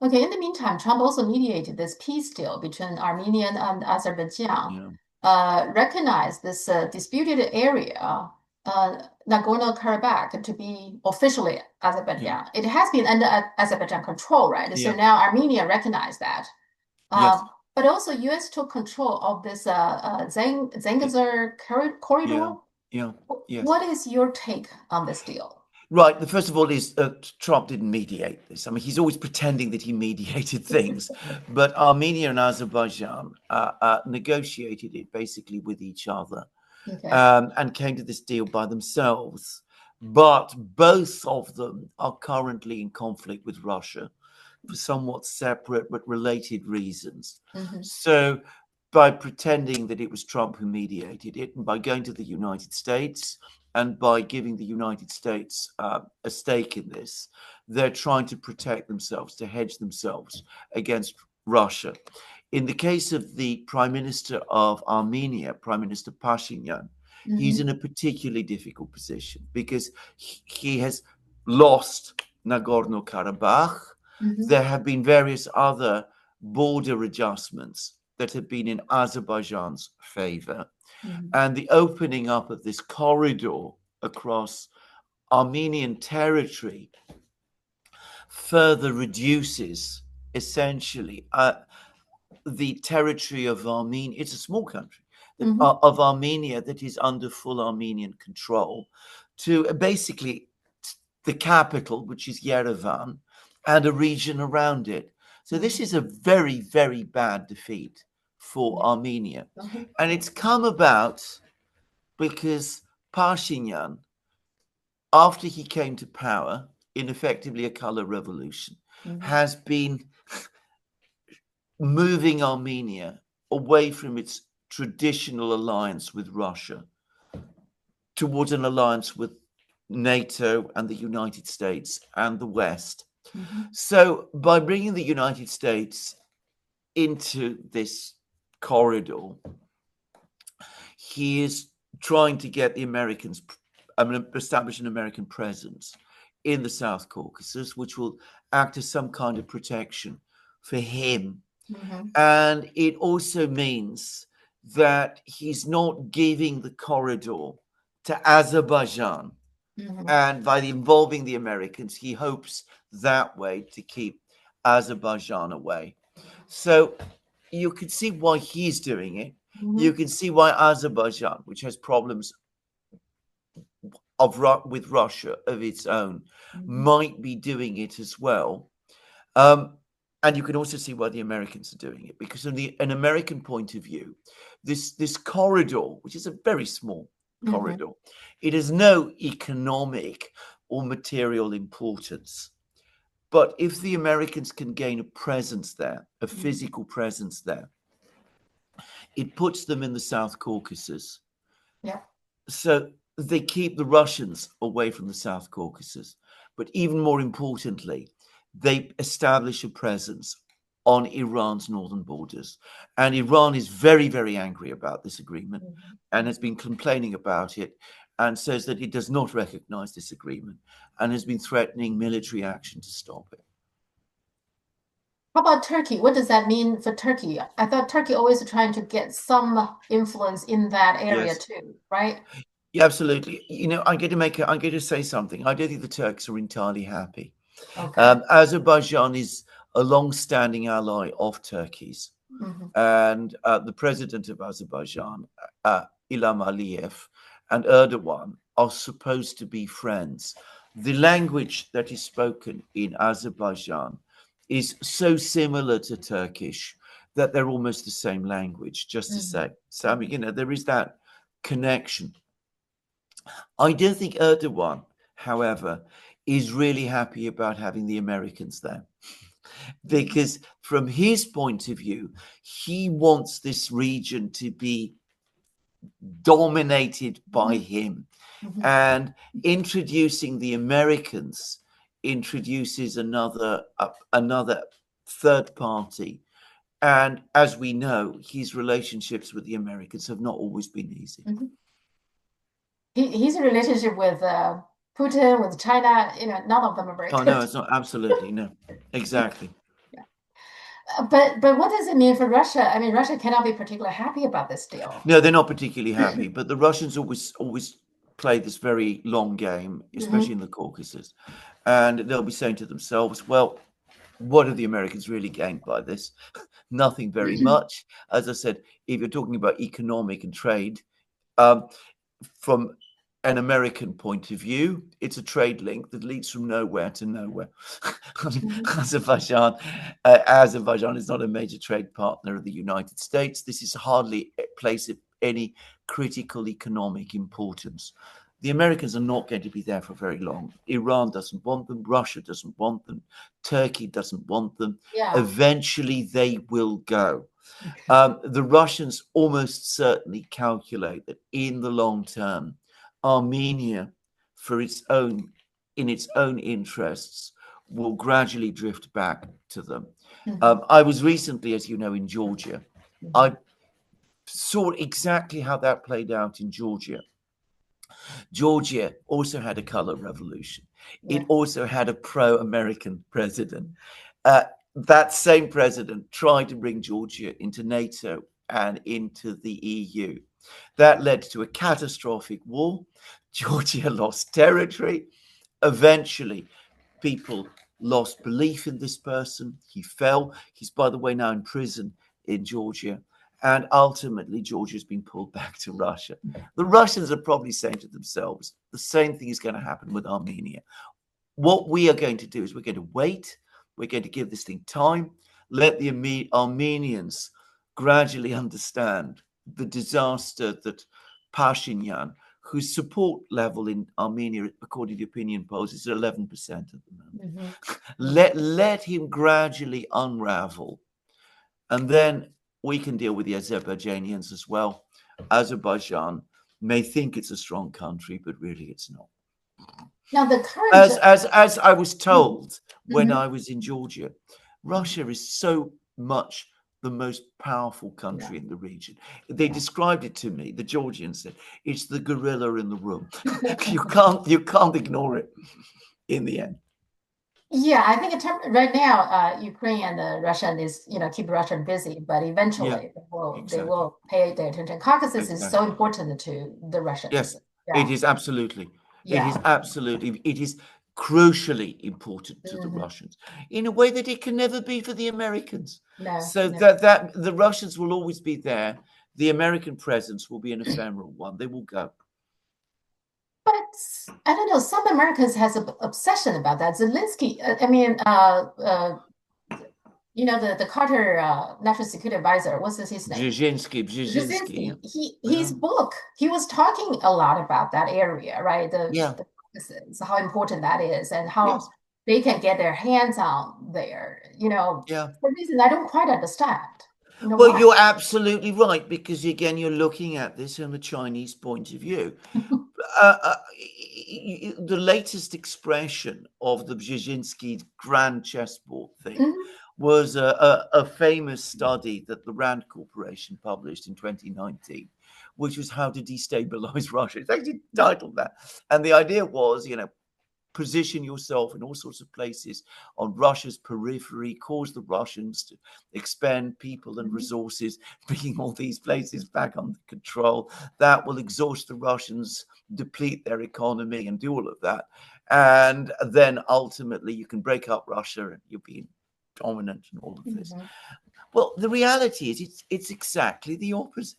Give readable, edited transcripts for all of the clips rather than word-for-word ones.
Okay, in the meantime, Trump also mediated this peace deal between Armenia and Azerbaijan, Yeah, recognized this disputed area, Nagorno-Karabakh, to be officially yeah, Azerbaijan. It has been under Azerbaijan control, right? So yeah, now Armenia recognized that. yes, But also, U.S. took control of this yeah, Zangezur corridor. yeah, yeah, yes. What is your take on this deal? Right. The first of all is Trump didn't mediate this. I mean, he's always pretending that he mediated things, but Armenia and Azerbaijan negotiated it basically with each other, Okay. and came to this deal by themselves. But both of them are currently in conflict with Russia for somewhat separate but related reasons. Hmm. So, by pretending that it was Trump who mediated it, and by going to the United States, and by giving the United States a stake in this, they're trying to protect themselves, to hedge themselves against Russia. In the case of the Prime Minister of Armenia, Prime Minister Pashinyan, he's Hmm. in a particularly difficult position because he has lost Nagorno Karabakh. Hmm. There have been various other border adjustments that have been in Azerbaijan's favor. Hmm. And the opening up of this corridor across Armenian territory further reduces essentially the territory of Armenia. It's a small country Hmm. of Armenia that is under full Armenian control to basically the capital, which is Yerevan, and a region around it. So this Hmm. is a very, very bad defeat for Yeah. Armenia. Uh-huh. And it's come about because Pashinyan, after he came to power in effectively a color revolution, Hmm. has been moving Armenia away from its traditional alliance with Russia towards an alliance with NATO and the United States and the West. Hmm. So, by bringing the United States into this corridor, he is trying to get the Americans, I mean, establish an American presence in the South Caucasus, which will act as some kind of protection for him. Hmm. And it also means that he's not giving the corridor to Azerbaijan. Hmm. And by involving the Americans, he hopes that way to keep Azerbaijan away. So you can see why he's doing it. You Hmm. can see why Azerbaijan, which has problems with Russia of its own, Hmm. might be doing it as well. Um, and you can also see why the Americans are doing it, because from an American point of view, this corridor, which is a very small Hmm. corridor, it has no economic or material importance. But if the Americans can gain a presence there, a Hmm. physical presence there, it puts them in the South Caucasus. Yeah. So they keep the Russians away from the South Caucasus. But even more importantly, they establish a presence on Iran's northern borders. And Iran is very, very angry about this agreement and has been complaining about it and says that it does not recognize this agreement and has been threatening military action to stop it. How about Turkey? What does that mean for Turkey? I thought Turkey always trying to get some influence in that area Yes. too, right? Yeah, absolutely. I'm going to say something. I don't think the Turks are entirely happy. Okay. Azerbaijan is a long-standing ally of Turkey's, Hmm. and the president of Azerbaijan, Ilham Aliyev, and Erdogan are supposed to be friends. The language that is spoken in Azerbaijan is so similar to Turkish that they're almost the same language, just to Hmm. say. So, I mean, there is that connection. I don't think Erdogan, however, is really happy about having the Americans there Hmm. because, from his point of view, he wants this region to be dominated by Hmm. him. Hmm. And introducing the Americans introduces another third party. And as we know, his relationships with the Americans have not always been easy. Hmm. He's in a relationship with Putin, with China. None of them are very Oh no, good. it's not absolutely no, exactly. But what does it mean for Russia? I mean, Russia cannot be particularly happy about this deal. No, they're not particularly happy, but the Russians always play this very long game, especially Hmm. in the Caucasus, and they'll be saying to themselves, "Well, what have the Americans really gained by this? Nothing very much." As I said, if you're talking about economic and trade, um, from an American point of view, it's a trade link that leads from nowhere to nowhere. Hmm. Azerbaijan is not a major trade partner of the United States. This is hardly a place of any critical economic importance. The Americans are not going to be there for very long. Iran doesn't want them. Russia doesn't want them. Turkey doesn't want them. Yeah. Eventually, they will go. The Russians almost certainly calculate that in the long term, Armenia, for in its own interests, will gradually drift back to them. Hmm. I was recently, as you know, in Georgia. Hmm. I saw exactly how that played out in Georgia. Georgia also had a color revolution. It Yeah. also had a pro-American president. Uh, that same president tried to bring Georgia into NATO and into the EU. That led to a catastrophic war. Georgia lost territory. Eventually, people lost belief in this person. He fell. He's, by the way, now in prison in Georgia. And ultimately, Georgia's been pulled back to Russia. The Russians are probably saying to themselves, the same thing is going to happen with Armenia. What we are going to do is we're going to wait. We're going to give this thing time. Let the Armenians gradually understand the disaster that Pashinyan, whose support level in Armenia, according to opinion polls, is 11% at the moment. Hmm. Hmm. Let him gradually unravel, and then we can deal with the Azerbaijanians as well. Azerbaijan may think it's a strong country, but really it's not. Now the current. As I was told when Mhm. I was in Georgia, Russia is so much the most powerful Yeah. country in the region. They Yeah. described it to me. The Georgians said it's the gorilla in the room. You can't ignore it in the end. Yeah, I think in term, right now, Ukraine and Russia is, keep Russia busy, but Yeah, eventually they exactly. will pay their attention. Caucasus is so Exactly. important to the Russians. Yes, it Yeah. is absolutely. It is Yeah. absolutely. It is crucially important to the Hmm. Russians in a way that it can never be for the Americans. No, So no. that the Russians will always be there. The American presence will be an ephemeral one. They will go. But I don't know, some Americans has an obsession about that. Zelensky, I mean, the Carter national security advisor, what's his name? Brzezinski. Jasinski, his Yeah, book, he was talking a lot about that area, right? yeah, The Caucasus, how important that is, and how yes, they can get their hands on there. yeah. For reason I don't quite understand. Well, Why? you're absolutely right because again, you're looking at this from the Chinese point of view. The latest expression of the Brzezinski grand chessboard thing Mhm. was a famous study that the Rand Corporation published in 2019, which was how to destabilize Russia. It's actually titled that. And the idea was, position yourself in all sorts of places on Russia's periphery, cause the Russians to expend people and Mhm. resources, bringing all these places back under control. That will exhaust the Russians, deplete their economy, and do all of that. And then ultimately, you can break up Russia and you'll be dominant and all of this. Mhm. Well, the reality is it's exactly the opposite.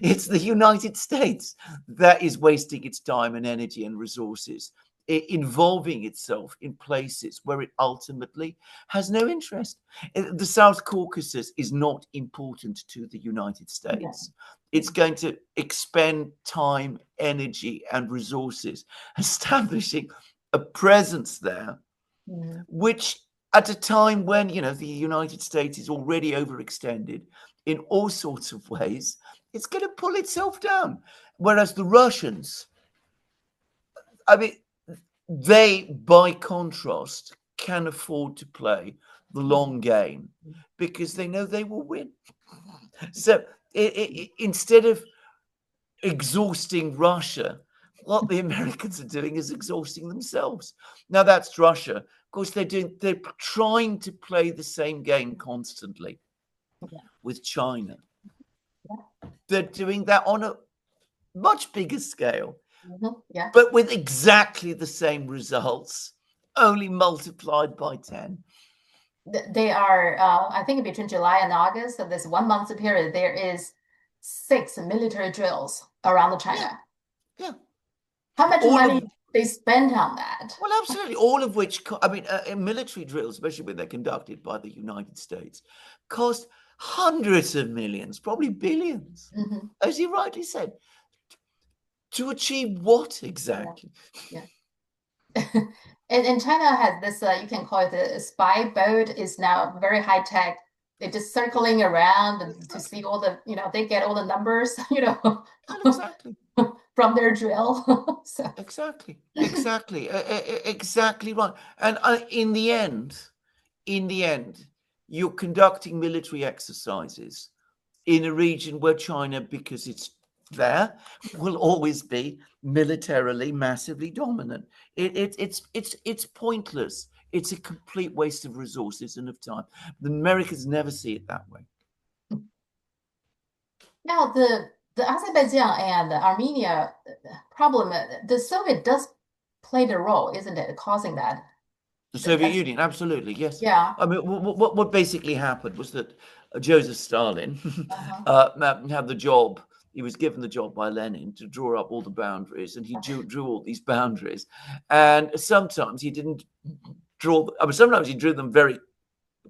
It's the United States that is wasting its time and energy and resources involving itself in places where it ultimately has no interest. The South Caucasus is not important to the United No. States. It's going to expend time, energy, and resources establishing a presence there Mhm. which at a time when the United States is already overextended in all sorts of ways, it's going to pull itself down. Whereas the Russians, I mean, they, by contrast, can afford to play the long game because they know they will win. So instead of exhausting Russia, what the Americans are doing is exhausting themselves. Now, that's Russia. course, they're trying to play the same game constantly Yeah. with China. Yeah. They're doing that on a much bigger scale, Yeah. but with exactly the same results, only multiplied by 10. They are, I think between July and August, of this 1 month period, there is 6 military drills around Yeah, China. yeah. How much All money of they spend on that? Well, absolutely. All of which, I mean, military drills, especially when they're conducted by the United States, cost hundreds of millions, probably billions, Hmm. as you rightly said. To achieve what Yeah, exactly? yeah. And China has this, you can call it a spy boat, is now very high tech. They're just Yeah, circling around to see exactly. all the, they get all the numbers, Well, exactly. from their drill. So, Exactly. Exactly. Exactly right. And in the end, you're conducting military exercises in a region where China, because it's there, will always be militarily massively dominant. It's pointless. It's a complete waste of resources and of time. The Americans never see it that way. now the Azerbaijan and the Armenia problem, the Soviet does play the role, isn't it, causing that? The Soviet That's, Union, absolutely, yes. yeah. I mean, what basically happened was that Joseph Stalin Uh-huh. had the job. He was given the job by Lenin to draw up all the boundaries, and he drew all these boundaries. And sometimes he didn't draw. I mean, sometimes he drew them very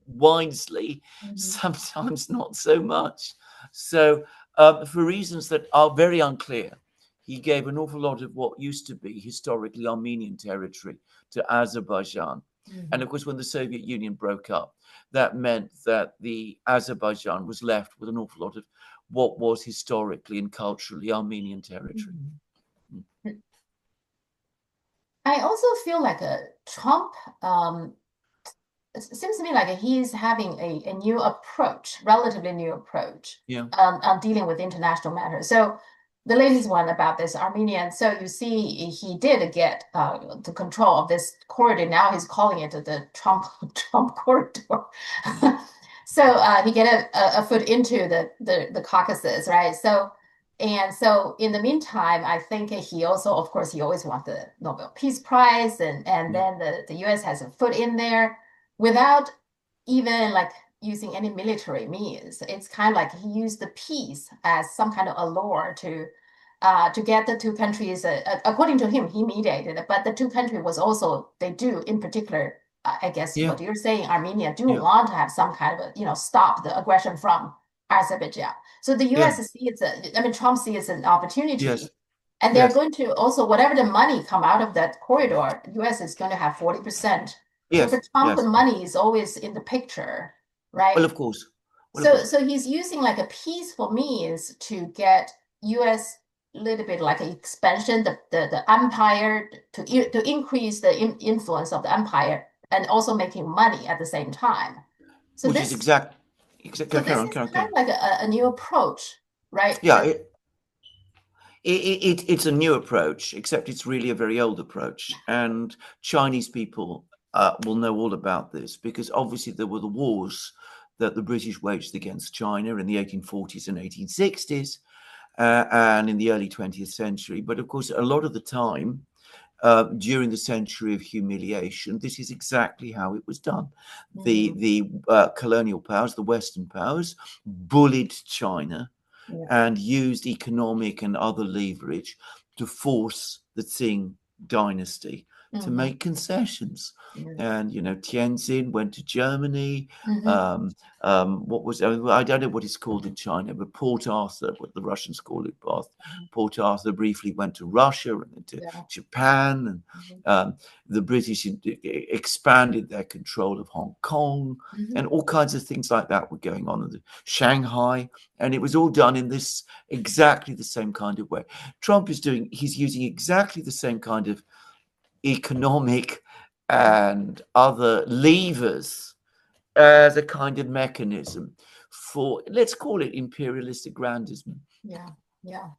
wisely, Mhm. sometimes not so much. So, for reasons that are very unclear, he gave an awful lot of what used to be historically Armenian territory to Azerbaijan. And of Mhm. course, when the Soviet Union broke up, that meant that the Azerbaijan was left with an awful lot of what was historically and culturally Armenian territory. Mhm. Mm. I also feel like Trump, um, it seems to me like he's having a new approach, relatively new approach, Yeah, on dealing with international matters. So the latest one about this Armenian, so you see, he did get the control of this corridor. Now he's calling it the Trump Trump corridor. yeah, So he get a foot into the Caucasus, right? So and so in the meantime, I think he also, of course, he always wants the Nobel Peace Prize, and yeah, then the US has a foot in there without even like using any military means. It's kind of like he used the peace as some kind of allure to get the two countries. According to him, he mediated it, but the two countries was also, they do in particular. I guess yeah, what you're saying, Armenia do yeah, want to have some kind of a, stop the aggression from Azerbaijan. So the yeah, US sees it, I mean, Trump sees an yes, opportunity, and they're yes, going to also, whatever the money come out of that corridor, US is going to have 40%. So yes, for Trump, the yes. money is always in the picture, Well, right? of course. Well, of So course. so he's using like a peaceful means to get US a little bit like an expansion, the empire, to increase the influence of the empire, and also making money at the same time. So Which is this exact. so Carry this on, is carry on, carry kind on. of like a new approach, right? Yeah, it's a new approach, except it's really a very old approach. And Chinese people will know all about this because obviously there were the wars that the British waged against China in the 1840s and 1860s and in the early 20th century. But of course, a lot of the time, during the century of humiliation, this is exactly how it was done. Mhm. The colonial powers, the Western powers, bullied China Yeah. and used economic and other leverage to force the Qing dynasty to Hmm. make concessions. Yeah. And Tianjin went to Germany. Hmm. Um, what was I don't know what it's called in China, but Port Arthur, what the Russians call it, Port Arthur briefly went to Russia and then to Yeah. Japan, and Hmm. the British expanded their control of Hong Kong, Hmm. and all kinds of things like that were going on in Shanghai, and it was all done in this exactly the same kind of way. He's using exactly the same kind of economic and other levers as a kind of mechanism for, let's call it, imperialistic grandism. Yeah. Yeah.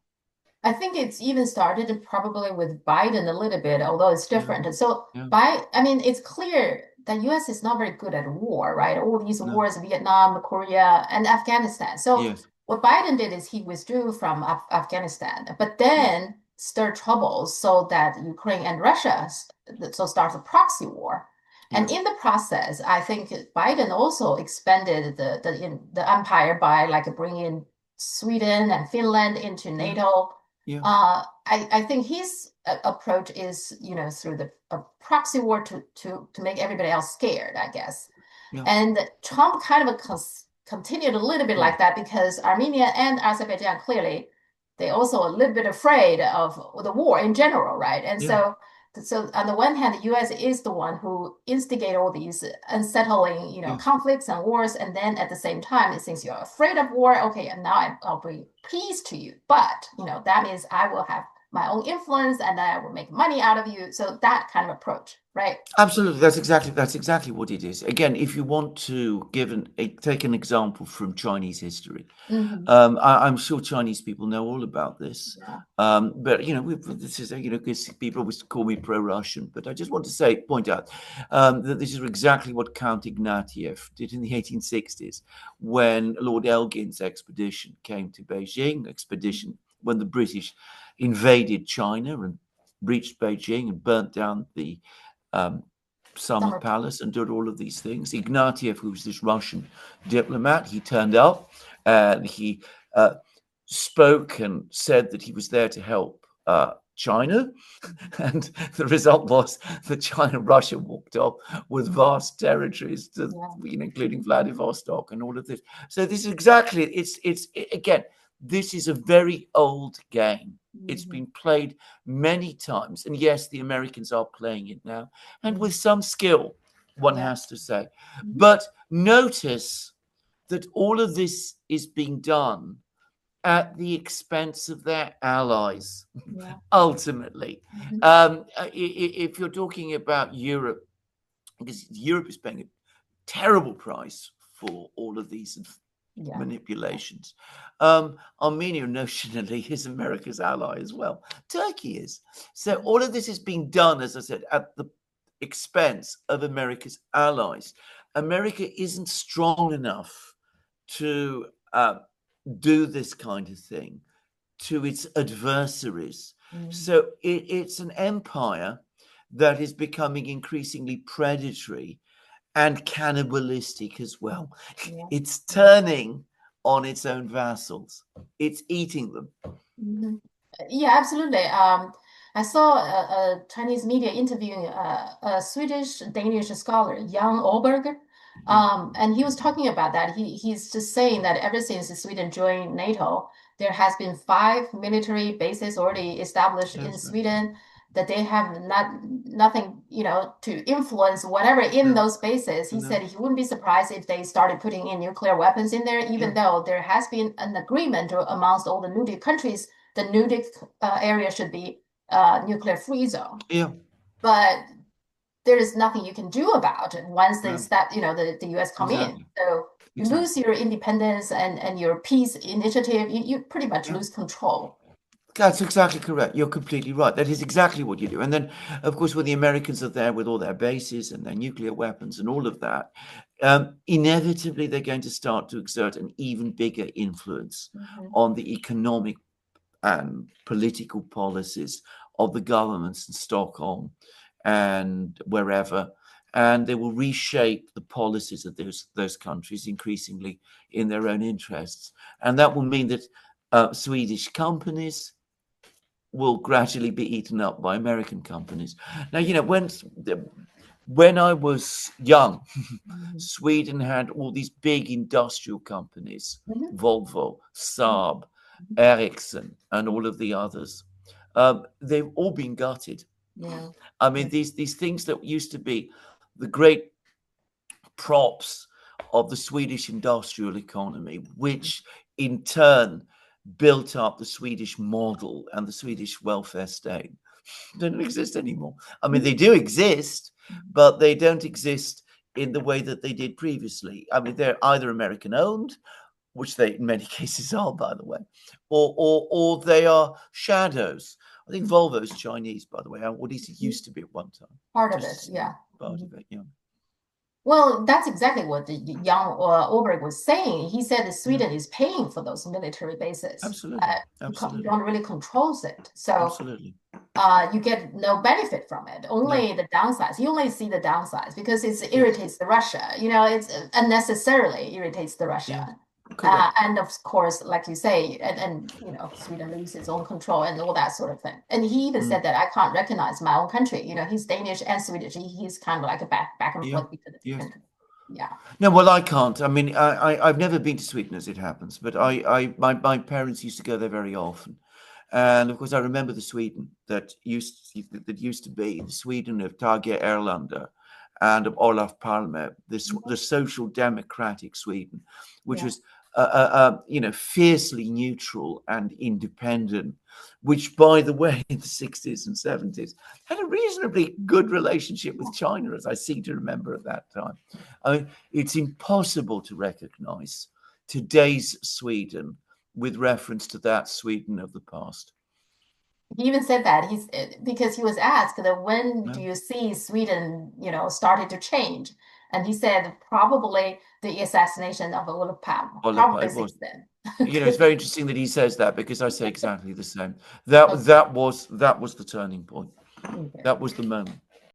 I think it's even started probably with Biden a little bit, although it's Yeah, different. And so yeah, I mean, it's clear the US is not very good at war, right? All these No. wars, Vietnam, Korea, and Afghanistan. So Yes. what Biden did is he withdrew from Afghanistan, but Yes. then stirred troubles so that Ukraine and Russia so starts a proxy war. And Yes. in the process, I think Biden also expanded the empire by like bringing Sweden and Finland into Yeah. NATO. Yeah. I think his approach is, through the proxy war to make everybody else scared, I guess. Yeah. And Trump kind of continued a little bit Yeah. like that because Armenia and Azerbaijan clearly they also a little bit afraid of the war in general, right? And Yeah. so on the one hand, the U.S. is the one who instigate all these unsettling, Yes. conflicts and wars, and then at the same time, since you're afraid of war, okay, and now I'll bring peace to you, but that means I will have my own influence and I will make money out of you. So that kind of approach, right? Absolutely, that's exactly what it is. Again, if you want to take an example from Chinese history, Hmm. I'm sure Chinese people know all about this, Yeah. but this is because people always call me pro-Russian, but I just want to point out that this is exactly what Count Ignatieff did in the 1860s when Lord Elgin's expedition came to Beijing. Expedition when the British invaded China and reached Beijing and burnt down the Summer Summer. Palace and did all of these things. Ignatieff, who was this Russian diplomat, he turned up and he spoke and said that he was there to help China. And the result was that China and Russia walked off with vast territories, Yeah. including Vladivostok and all of this. So this is exactly, again, this is a very old game. It's Hmm. been played many times. And yes, the Americans are playing it now, and with Hmm. some skill, one Yeah. has to say. Hmm. But notice that all of this is being done at the expense of their allies, Yeah. ultimately. Hmm. If you're talking about Europe, because Europe is paying a terrible price for all of these Yeah. manipulations. Armenia notionally is America's ally as well. Turkey is. So Yeah. all of this is being done, as I said, at the expense of America's allies. America isn't strong enough to do this kind of thing to its adversaries. Mm. So it's an empire that is becoming increasingly predatory and cannibalistic as well. Yeah. It's Yeah. turning on its own vassals. It's eating them. Hmm. Yeah, absolutely. I saw a Chinese media interviewing a Swedish Danish scholar, Jan Oberg, Mm. and he was talking about that. He's just saying that ever since Sweden joined NATO, there has been 5 military bases already established in That's right. Sweden. That they have nothing, to influence whatever in No, those bases. He no, said he wouldn't be surprised if they started putting in nuclear weapons in there, yeah, even though there has been an agreement amongst all the Nordic countries the Nordic area should be nuclear free zone. yeah, But there is nothing you can do about it once they no, start, the US come in. exactly, So you lose exactly. your independence and your peace initiative. You pretty much Yeah. lose control. That's exactly correct. You're completely right. That is exactly what you do. And then, of course, when the Americans are there with all their bases and their nuclear weapons and all of that, inevitably they're going to start to exert an even bigger influence Mhm. on the economic and political policies of the governments in Stockholm and wherever. And they will reshape the policies of those countries increasingly in their own interests. And that will mean that Swedish companies will gradually be eaten up by American companies. Now, when I was young, Mhm. Sweden had all these big industrial companies, Mhm. Volvo, Mhm. Saab, Ericsson, and all of the others. They've all been gutted. Yeah. I mean, Yeah. these things that used to be the great props of the Swedish industrial economy, which in turn built up the Swedish model and the Swedish welfare state, don't exist anymore. I mean, they Mhm. do exist, but they don't exist in the way that they did previously. I mean, they're either American owned, which they in many cases are, by the way, or they are shadows. I think Volvo's Chinese, by the way, or at least it Mhm. used to be at one time. Part of it. Just Yeah. part Mhm. of it, yeah. Well, that's exactly what the young Oberg was saying. He said that Yeah, Sweden is paying for those military bases. absolutely, You absolutely, don't really control it. So absolutely. you get no benefit from it. No, Only the downsides. You only see the downsides because it yes, irritates the Russia. It's unnecessarily irritates the yeah, Russia. correct. And of course, like you say, and Sweden loses its own control and all that sort of thing. And he even Mm, said that I can't recognize my own country. He's Danish and Swedish. He's kind of like a back and yeah, forth between the two yes. countries. Yeah. No, well, I can't. I mean, I've never been to Sweden as it happens, but my parents used to go there very often. And of course, I remember the Sweden that used to be the Sweden of Tage Erlander and of Olof Palme, the social democratic Sweden, which Yeah. was fiercely neutral and independent, which, by the way, in the 60s and 70s had a reasonably good relationship with China, as I seem to remember at that time. I mean, it's impossible to recognize today's Sweden with reference to that Sweden of the past. He even said that because he was asked that when do No, you see Sweden, started to change? And he said probably the assassination of Olof Palme, probably it was. since then. It's very interesting that he says that because I say exactly the same. That was the turning point. Okay. That was the moment.